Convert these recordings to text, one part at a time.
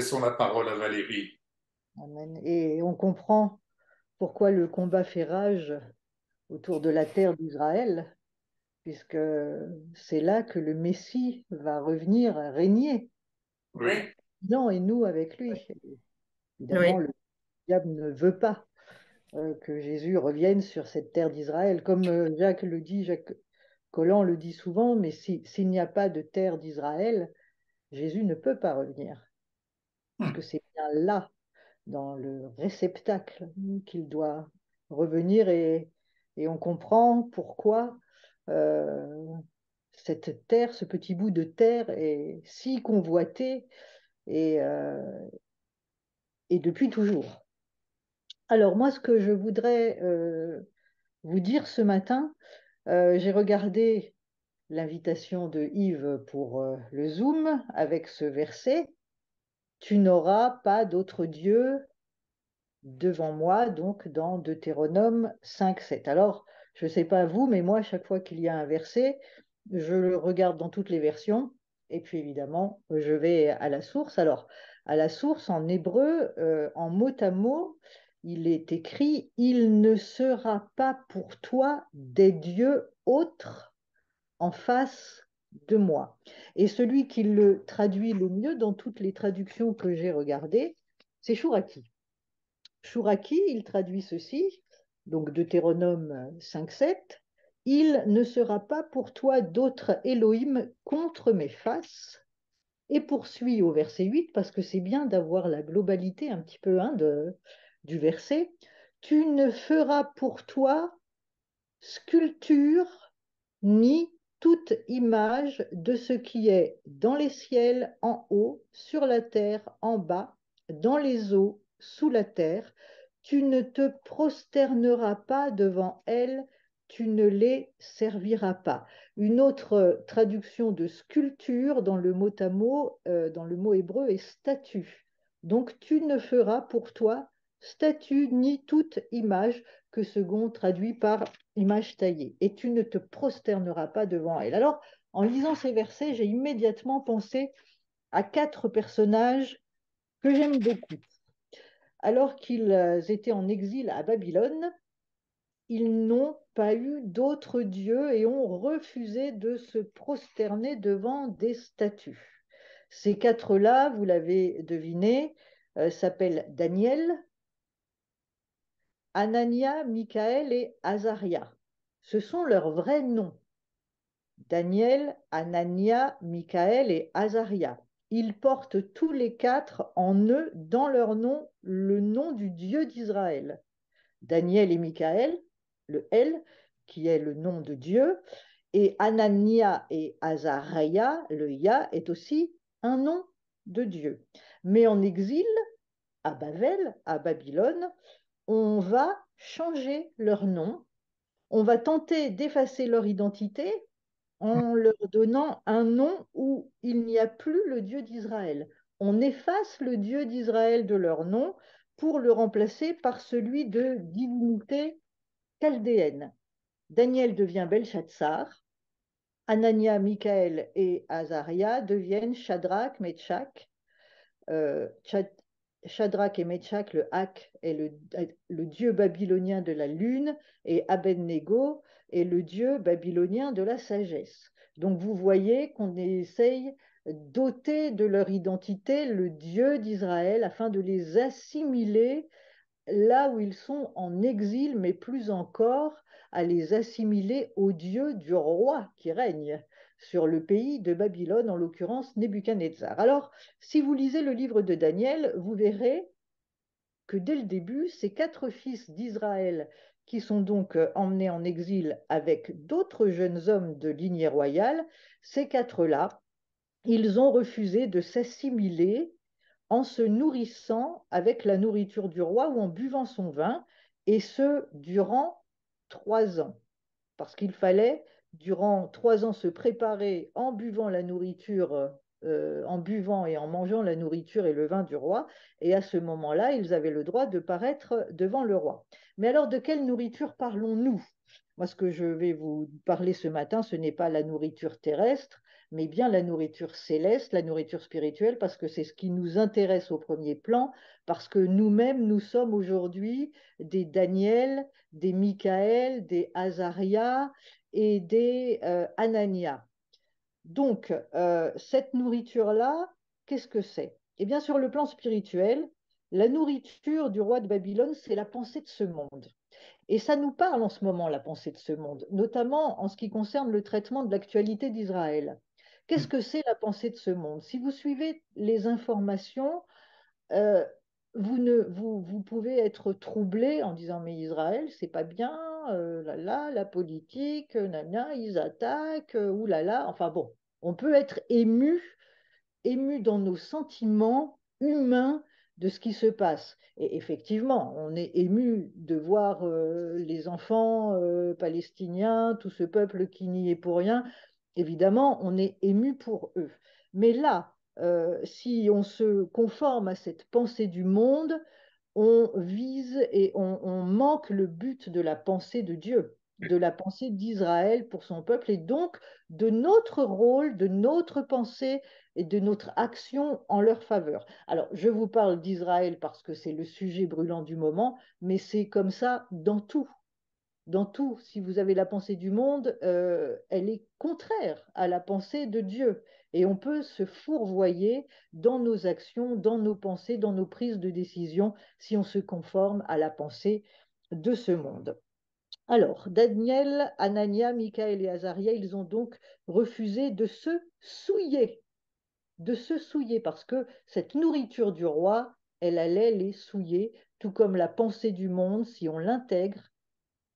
laissons la parole à Valérie. Amen. Et on comprend pourquoi le combat fait rage autour de la terre d'Israël, puisque c'est là que le Messie va revenir régner. Oui, Non, et nous avec lui. Évidemment, Oui, le diable ne veut pas que Jésus revienne sur cette terre d'Israël. Comme Jacques le dit, Jacques Collan le dit souvent, mais s'il n'y a pas de terre d'Israël, Jésus ne peut pas revenir, puisque c'est bien là, dans le réceptacle, qu'il doit revenir et on comprend pourquoi euh, cette terre, ce petit bout de terre est si convoité et, euh, et depuis toujours. Alors moi, ce que je voudrais vous dire ce matin, j'ai regardé l'invitation de Yves pour le Zoom avec ce verset, Tu n'auras pas d'autre Dieu devant moi, donc dans Deutéronome 5:7. Alors, je ne sais pas vous, mais moi, chaque fois qu'il y a un verset, je le regarde dans toutes les versions, et puis évidemment, je vais à la source. Alors, à la source, en hébreu, en mot à mot, il est écrit, Il ne sera pas pour toi des dieux autres en face de moi. Et celui qui le traduit le mieux dans toutes les traductions que j'ai regardées, c'est Chouraki. Chouraki, il traduit ceci, donc Deutéronome 5:7, Il ne sera pas pour toi d'autre Elohim contre mes faces. Et poursuit au verset 8, parce que c'est bien d'avoir la globalité un petit peu du verset, Tu ne feras pour toi sculpture ni toute image de ce qui est dans les ciels en haut, sur la terre en bas, dans les eaux sous la terre. Tu ne te prosterneras pas devant elles, tu ne les serviras pas. Une autre traduction de sculpture dans le mot à mot, dans le mot hébreu, est statue. Donc tu ne feras pour toi statue ni toute image que second traduit par image taillée, et tu ne te prosterneras pas devant elle. Alors, en lisant ces versets, j'ai immédiatement pensé à quatre personnages que j'aime beaucoup. Alors qu'ils étaient en exil à Babylone, ils n'ont pas eu d'autres dieux et ont refusé de se prosterner devant des statues. Ces quatre-là, vous l'avez deviné, s'appellent Daniel, Anania, Michaël et Azaria. Ce sont leurs vrais noms. Daniel, Anania, Michaël et Azaria. Ils portent tous les quatre en eux, dans leur nom, le nom du Dieu d'Israël. Daniel et Michaël, le L, qui est le nom de Dieu, et Anania et Azaria, le Ya, est aussi un nom de Dieu. Mais en exil, à Babel, à Babylone, on va changer leur nom, on va tenter d'effacer leur identité en leur donnant un nom où il n'y a plus le Dieu d'Israël. On efface le Dieu d'Israël de leur nom pour le remplacer par celui de divinité chaldéenne. Daniel devient Belshazzar, Anania, Michaël et Azaria deviennent Shadrach, Meshach. Euh, Shadrach et Meshach, le Hak, est le dieu babylonien de la lune, et Abednego est le dieu babylonien de la sagesse. Donc vous voyez qu'on essaye d'ôter de leur identité le Dieu d'Israël afin de les assimiler là où ils sont en exil, mais plus encore à les assimiler au Dieu du roi qui règne sur le pays de Babylone, en l'occurrence Nebuchadnezzar. Alors, si vous lisez le livre de Daniel, vous verrez que dès le début, ces quatre fils d'Israël qui sont donc emmenés en exil avec d'autres jeunes hommes de lignée royale, ces quatre-là, ils ont refusé de s'assimiler en se nourrissant avec la nourriture du roi ou en buvant son vin, et ce, durant 3 ans. Parce qu'il fallait, durant 3 ans, se préparer en buvant la nourriture, en buvant et en mangeant la nourriture et le vin du roi, et à ce moment-là, ils avaient le droit de paraître devant le roi. Mais alors, de quelle nourriture parlons-nous? Moi, ce que je vais vous parler ce matin, ce n'est pas la nourriture terrestre, mais bien la nourriture céleste, la nourriture spirituelle, parce que c'est ce qui nous intéresse au premier plan, parce que nous-mêmes, nous sommes aujourd'hui des Daniel, des Michaël, des Azaria et des Anania. Donc, cette nourriture-là, qu'est-ce que c'est? Eh bien, sur le plan spirituel, la nourriture du roi de Babylone, c'est la pensée de ce monde. Et ça nous parle en ce moment, la pensée de ce monde, notamment en ce qui concerne le traitement de l'actualité d'Israël. Qu'est-ce que c'est la pensée de ce monde? Si vous suivez les informations, euh, vous pouvez être troublé en disant mais Israël, c'est pas bien, la politique, nana, ils attaquent, oulala. Enfin bon, on peut être ému dans nos sentiments humains de ce qui se passe. Et effectivement, on est ému de voir les enfants palestiniens, tout ce peuple qui n'y est pour rien. Évidemment, on est ému pour eux. Mais là, si on se conforme à cette pensée du monde, on vise et on manque le but de la pensée de Dieu, de la pensée d'Israël pour son peuple, et donc de notre rôle, de notre pensée et de notre action en leur faveur. Alors, je vous parle d'Israël parce que c'est le sujet brûlant du moment, mais c'est comme ça dans tout. Dans tout, si vous avez la pensée du monde, elle est contraire à la pensée de Dieu. Et on peut se fourvoyer dans nos actions, dans nos pensées, dans nos prises de décision, si on se conforme à la pensée de ce monde. Alors, Daniel, Anania, Michaël et Azaria, ils ont donc refusé de se souiller, parce que cette nourriture du roi, elle allait les souiller, tout comme la pensée du monde, si on l'intègre,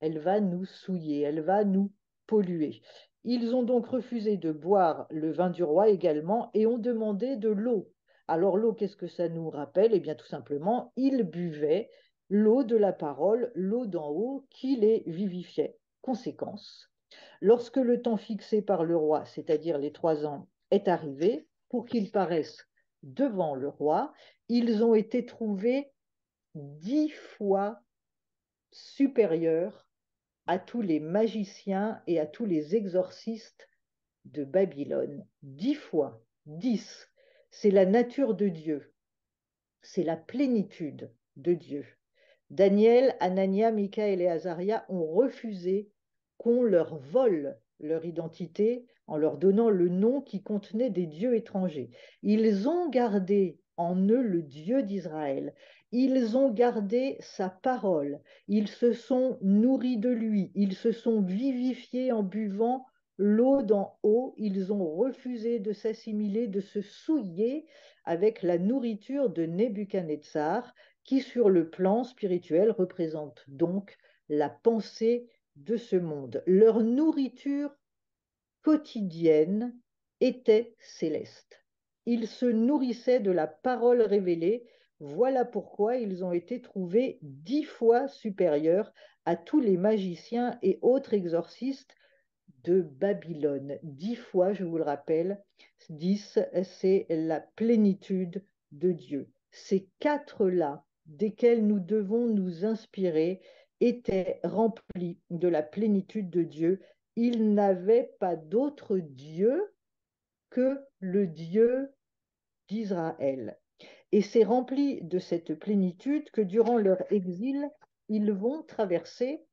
elle va nous souiller, elle va nous polluer. Ils ont donc refusé de boire le vin du roi également et ont demandé de l'eau. Alors l'eau, qu'est-ce que ça nous rappelle? Eh bien tout simplement, ils buvaient l'eau de la parole, l'eau d'en haut qui les vivifiait. Conséquence, lorsque le temps fixé par le roi, c'est-à-dire les 3 ans, est arrivé, pour qu'ils paraissent devant le roi, ils ont été trouvés 10 fois supérieurs à tous les magiciens et à tous les exorcistes de Babylone. 10 fois, 10. C'est la nature de Dieu, c'est la plénitude de Dieu. Daniel, Anania, Michaël et Azaria ont refusé qu'on leur vole leur identité en leur donnant le nom qui contenait des dieux étrangers. Ils ont gardé en eux le Dieu d'Israël. Ils ont gardé sa parole. Ils se sont nourris de lui. Ils se sont vivifiés en buvant l'eau d'en haut. Ils ont refusé de s'assimiler, de se souiller avec la nourriture de Nebuchadnezzar, qui sur le plan spirituel représente donc la pensée de ce monde. Leur nourriture quotidienne était céleste. Ils se nourrissaient de la parole révélée. Voilà pourquoi ils ont été trouvés 10 fois supérieurs à tous les magiciens et autres exorcistes de Babylone. 10 fois, je vous le rappelle, 10, c'est la plénitude de Dieu. Ces quatre-là, desquels nous devons nous inspirer, étaient remplis de la plénitude de Dieu. Ils n'avaient pas d'autre Dieu que le Dieu d'Israël. Et c'est rempli de cette plénitude que durant leur exil, ils vont traverser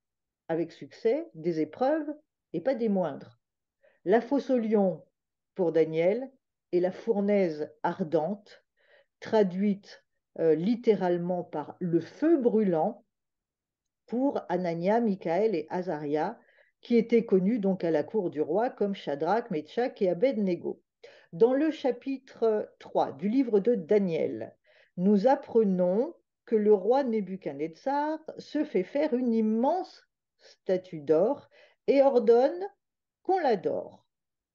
avec succès des épreuves et pas des moindres. La fosse au lion pour Daniel et la fournaise ardente, traduite littéralement par le feu brûlant pour Anania, Michaël et Azaria, qui étaient connus donc à la cour du roi comme Shadrach, Meshach et Abed-Nego. Dans le chapitre 3 du livre de Daniel, nous apprenons que le roi Nebuchadnezzar se fait faire une immense statue d'or et ordonne qu'on l'adore.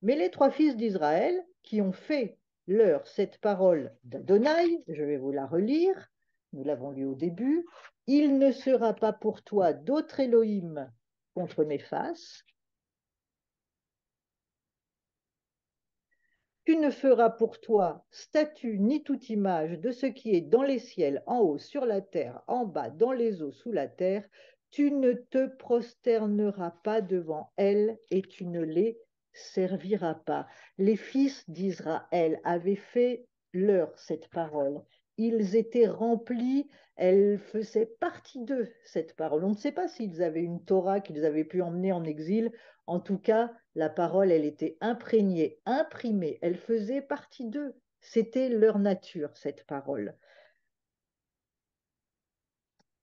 Mais les 3 fils d'Israël, qui ont fait leur cette parole d'Adonai, je vais vous la relire, nous l'avons lu au début, il ne sera pas pour toi d'autre Élohim contre mes faces. Tu ne feras pour toi statue ni toute image de ce qui est dans les ciels, en haut, sur la terre, en bas, dans les eaux, sous la terre. Tu ne te prosterneras pas devant elles et tu ne les servira pas. Les fils d'Israël avaient fait leur cette parole. Ils étaient remplis, elle faisait partie d'eux, cette parole. On ne sait pas s'ils avaient une Torah qu'ils avaient pu emmener en exil. En tout cas, la parole, elle était imprégnée, imprimée, elle faisait partie d'eux. C'était leur nature, cette parole.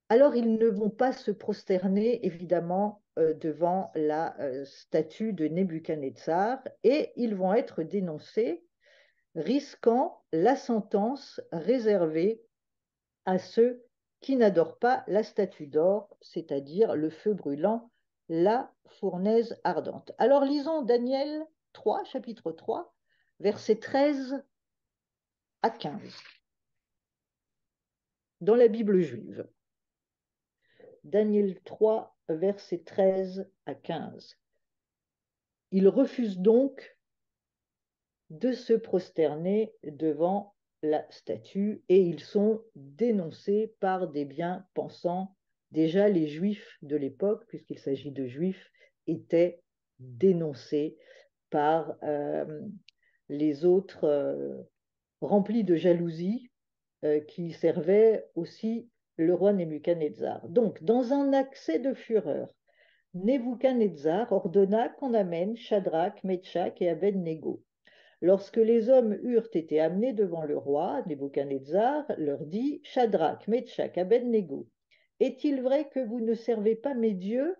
Alors, ils ne vont pas se prosterner, évidemment, devant la statue de Nebuchadnezzar et ils vont être dénoncés, risquant la sentence réservée à ceux qui n'adorent pas la statue d'or, c'est-à-dire le feu brûlant, la fournaise ardente. Alors, lisons Daniel 3, chapitre 3, versets 13 à 15, dans la Bible juive. Daniel 3, versets 13 à 15. Ils refusent donc de se prosterner devant la statue et ils sont dénoncés par des bien-pensants. Déjà, les juifs de l'époque, puisqu'il s'agit de juifs, étaient dénoncés par les autres remplis de jalousie qui servaient aussi le roi Nebuchadnezzar. Donc, dans un accès de fureur, Nebuchadnezzar ordonna qu'on amène Shadrach, Meshach et Abed-Négo. Lorsque les hommes eurent été amenés devant le roi, Nebuchadnezzar leur dit, Shadrach, Meshach, Abed-Négo, est-il vrai que vous ne servez pas mes dieux,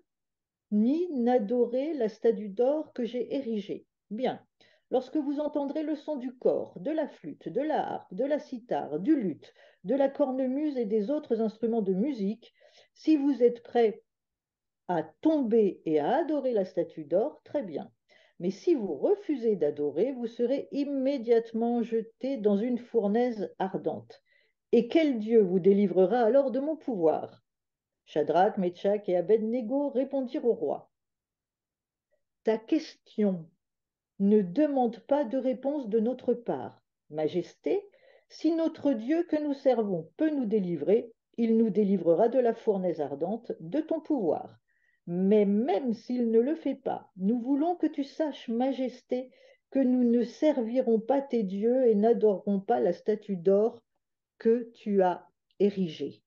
ni n'adorez la statue d'or que j'ai érigée? Bien. Lorsque vous entendrez le son du cor, de la flûte, de la harpe, de la cithare, du luth, de la cornemuse et des autres instruments de musique, si vous êtes prêts à tomber et à adorer la statue d'or, très bien. Mais si vous refusez d'adorer, vous serez immédiatement jeté dans une fournaise ardente. Et quel Dieu vous délivrera alors de mon pouvoir? Shadrach, Meshach et Abed-Négo répondirent au roi. Ta question ne demande pas de réponse de notre part. Majesté, si notre Dieu que nous servons peut nous délivrer, il nous délivrera de la fournaise ardente, de ton pouvoir. Mais même s'il ne le fait pas, nous voulons que tu saches, Majesté, que nous ne servirons pas tes dieux et n'adorerons pas la statue d'or que tu as érigée.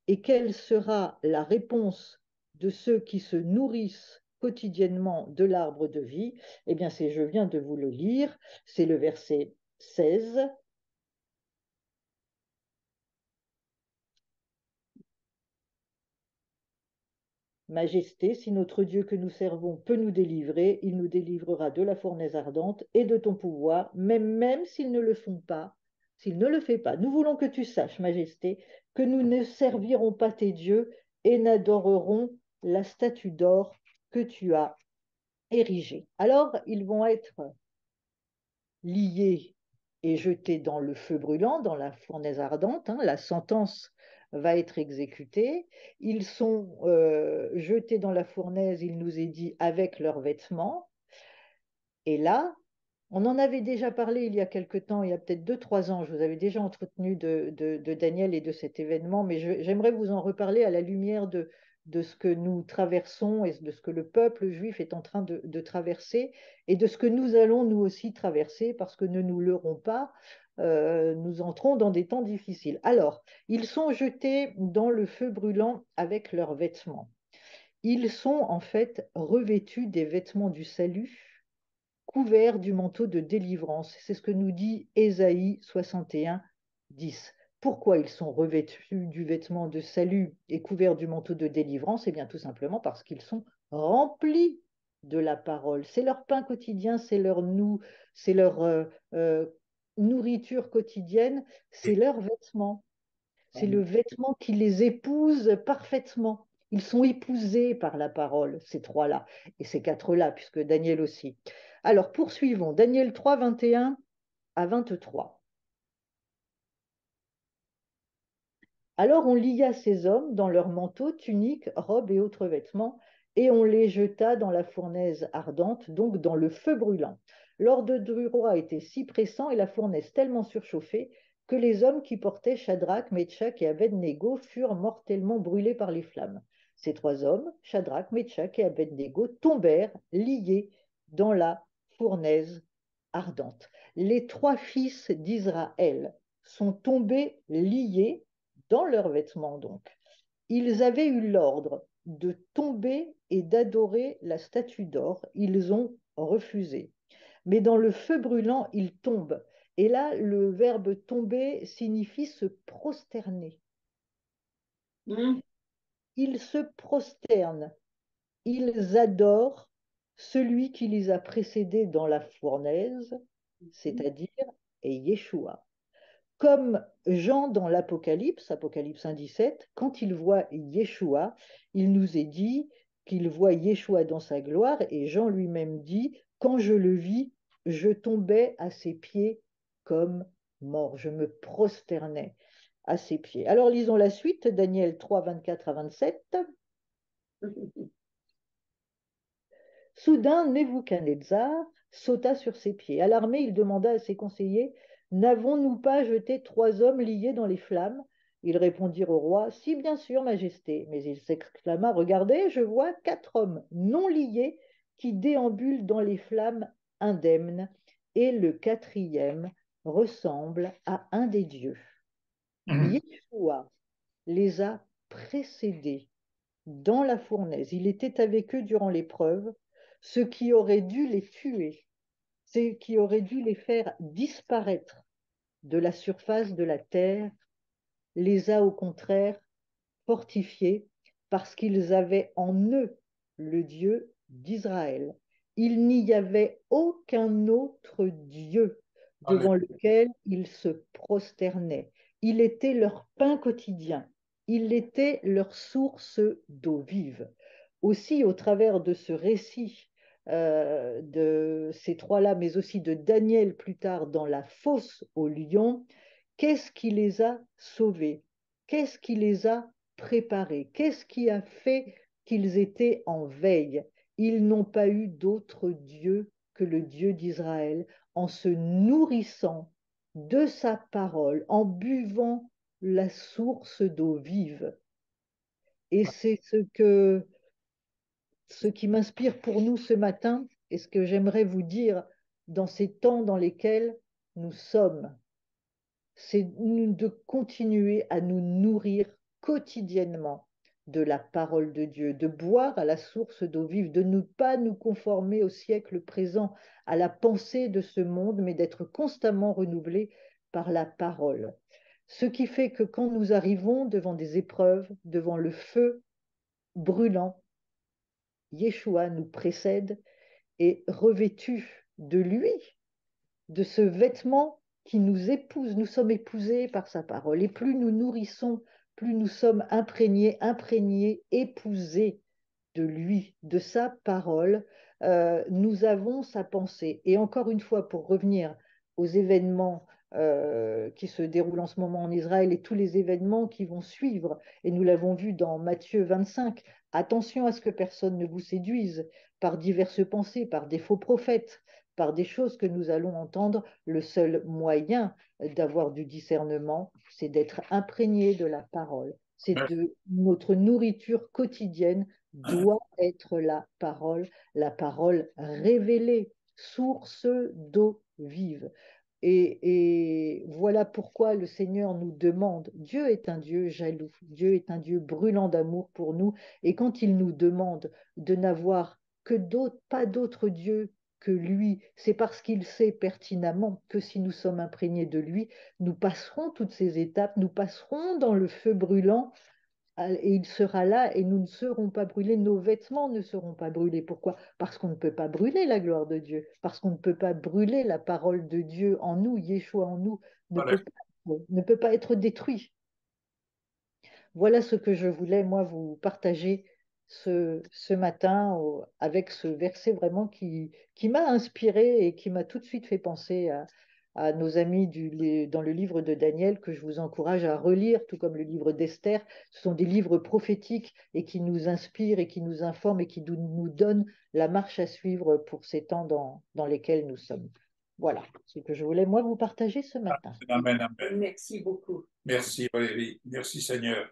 Et quelle sera la réponse de ceux qui se nourrissent quotidiennement de l'arbre de vie? Eh bien, je viens de vous le lire, c'est le verset 16. Majesté, si notre Dieu que nous servons peut nous délivrer, il nous délivrera de la fournaise ardente et de ton pouvoir, même s'ils ne le font pas, s'il ne le fait pas. Nous voulons que tu saches, Majesté, que nous ne servirons pas tes dieux et n'adorerons la statue d'or que tu as érigée. Alors, ils vont être liés et jetés dans le feu brûlant, dans la fournaise ardente. La sentence va être exécutée. Ils sont jetés dans la fournaise, il nous est dit, avec leurs vêtements. Et là, on en avait déjà parlé il y a quelque temps, il y a peut-être 2, 3 ans, je vous avais déjà entretenu de Daniel et de cet événement, mais j'aimerais vous en reparler à la lumière de ce que nous traversons et de ce que le peuple juif est en train de traverser et de ce que nous allons nous aussi traverser parce que ne nous leurrons pas, nous entrons dans des temps difficiles. Alors, ils sont jetés dans le feu brûlant avec leurs vêtements. Ils sont en fait revêtus des vêtements du salut, couverts du manteau de délivrance. C'est ce que nous dit Ésaïe 61, 10. Pourquoi ils sont revêtus du vêtement de salut et couverts du manteau de délivrance? Eh bien, tout simplement parce qu'ils sont remplis de la parole. C'est leur pain quotidien, c'est leur nourriture quotidienne, c'est leur vêtement. C'est le vêtement qui les épouse parfaitement. Ils sont épousés par la parole, ces trois-là, et ces quatre-là, puisque Daniel aussi. Alors, poursuivons. Daniel 3, 21 à 23. Alors on lia ces hommes dans leurs manteaux, tuniques, robes et autres vêtements, et on les jeta dans la fournaise ardente, donc dans le feu brûlant. L'ordre du roi était si pressant et la fournaise tellement surchauffée que les hommes qui portaient Shadrach, Meshach et Abed-Négo furent mortellement brûlés par les flammes. Ces trois hommes, Shadrach, Meshach et Abed-Négo, tombèrent liés dans la fournaise ardente. Les 3 fils d'Israël sont tombés liés dans leurs vêtements donc. Ils avaient eu l'ordre de tomber et d'adorer la statue d'or. Ils ont refusé. Mais dans le feu brûlant, ils tombent. Et là, le verbe tomber signifie se prosterner. Ils se prosternent. Ils adorent celui qui les a précédés dans la fournaise, c'est-à-dire Yeshua. Comme Jean dans l'Apocalypse, Apocalypse 1,17, quand il voit Yeshua, il nous est dit qu'il voit Yeshua dans sa gloire, et Jean lui-même dit, quand je le vis, je tombais à ses pieds comme mort, je me prosternais à ses pieds. Alors lisons la suite, Daniel 3, 24 à 27. Soudain, Nebuchadnezzar sauta sur ses pieds. Alarmé, il demanda à ses conseillers, n'avons-nous pas jeté 3 hommes liés dans les flammes? Ils répondirent au roi, si bien sûr, Majesté. Mais il s'exclama, regardez, je vois 4 hommes non liés qui déambulent dans les flammes indemnes, et le quatrième ressemble à un des dieux. Yeshua les a précédés dans la fournaise. Il était avec eux durant l'épreuve, ce qui aurait dû les tuer, ce qui aurait dû les faire disparaître de la surface de la terre, les a au contraire fortifiés parce qu'ils avaient en eux le Dieu d'Israël. Il n'y avait aucun autre Dieu devant lequel ils se prosternaient. Il était leur pain quotidien. Il était leur source d'eau vive. Aussi, au travers de ce récit de ces 3-là, mais aussi de Daniel plus tard dans la fosse aux lions, qu'est-ce qui les a sauvés? Qu'est-ce qui les a préparés? Qu'est-ce qui a fait qu'ils étaient en veille? Ils n'ont pas eu d'autre Dieu que le Dieu d'Israël, en se nourrissant de sa parole, en buvant la source d'eau vive. Et c'est ce qui m'inspire pour nous ce matin, et ce que j'aimerais vous dire dans ces temps dans lesquels nous sommes, c'est de continuer à nous nourrir quotidiennement de la parole de Dieu, de boire à la source d'eau vive, de ne pas nous conformer au siècle présent, à la pensée de ce monde, mais d'être constamment renouvelés par la parole. Ce qui fait que quand nous arrivons devant des épreuves, devant le feu brûlant, Yeshua nous précède et revêtu de lui, de ce vêtement qui nous épouse. Nous sommes épousés par sa parole. Et plus nous nourrissons, plus nous sommes imprégnés, épousés de lui, de sa parole. Nous avons sa pensée. Et encore une fois, pour revenir aux événements qui se déroulent en ce moment en Israël et tous les événements qui vont suivre, et nous l'avons vu dans Matthieu 25, attention à ce que personne ne vous séduise par diverses pensées, par des faux prophètes, par des choses que nous allons entendre. Le seul moyen d'avoir du discernement, c'est d'être imprégné de la parole. C'est de notre nourriture quotidienne doit être la parole révélée, source d'eau vive. Et voilà pourquoi le Seigneur nous demande, Dieu est un Dieu jaloux, Dieu est un Dieu brûlant d'amour pour nous, et quand il nous demande de n'avoir pas d'autre Dieu que lui, c'est parce qu'il sait pertinemment que si nous sommes imprégnés de lui, nous passerons toutes ces étapes, nous passerons dans le feu brûlant, et il sera là et nous ne serons pas brûlés, nos vêtements ne seront pas brûlés. Pourquoi? Parce qu'on ne peut pas brûler la gloire de Dieu, parce qu'on ne peut pas brûler la parole de Dieu en nous, Yeshua en nous, ne peut pas être détruit. Voilà ce que je voulais, moi, vous partager ce matin avec ce verset vraiment qui m'a inspiré et qui m'a tout de suite fait penser à nos amis dans le livre de Daniel, que je vous encourage à relire, tout comme le livre d'Esther. Ce sont des livres prophétiques et qui nous inspirent et qui nous informent et qui nous donnent la marche à suivre pour ces temps dans lesquels nous sommes. Voilà ce que je voulais, moi, vous partager ce matin. Amen, amen. Merci beaucoup. Merci Valérie. Merci Seigneur.